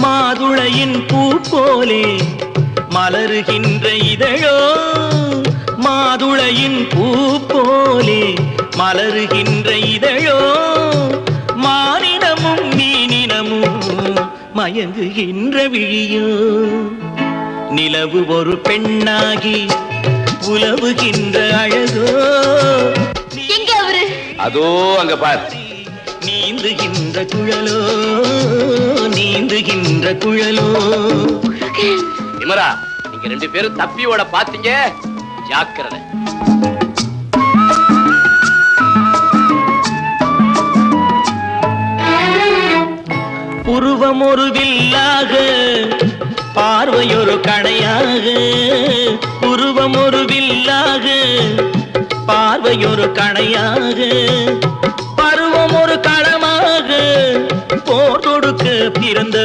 மாதுளையின் பூ போலே மலருகின்ற இதழோ, மாதுளையின் பூ போலே மலருகின்ற இதழோ, மானினமும் மீனினமும் மயங்குகின்ற விழியோ. நிலவு ஒரு பெண்ணாகி உலவுகின்ற அழகோ. எங்க அவரு? அதோ அங்க பார். நீந்துகின்ற குழலோ, நீந்துகின்ற குழலோ. விமரா, நீங்க 2 பேரும் தப்பியோட பாத்தீங்க, ஜாக்கிரதை. புருவம் ஒரு வில்லாக, பார்வையொரு கணையாக. புருவம் ஒரு வில்லாக, பார்வையொரு கணையாக. பருவம் ஒரு களமாக, போர் தொடுக்க பிறந்த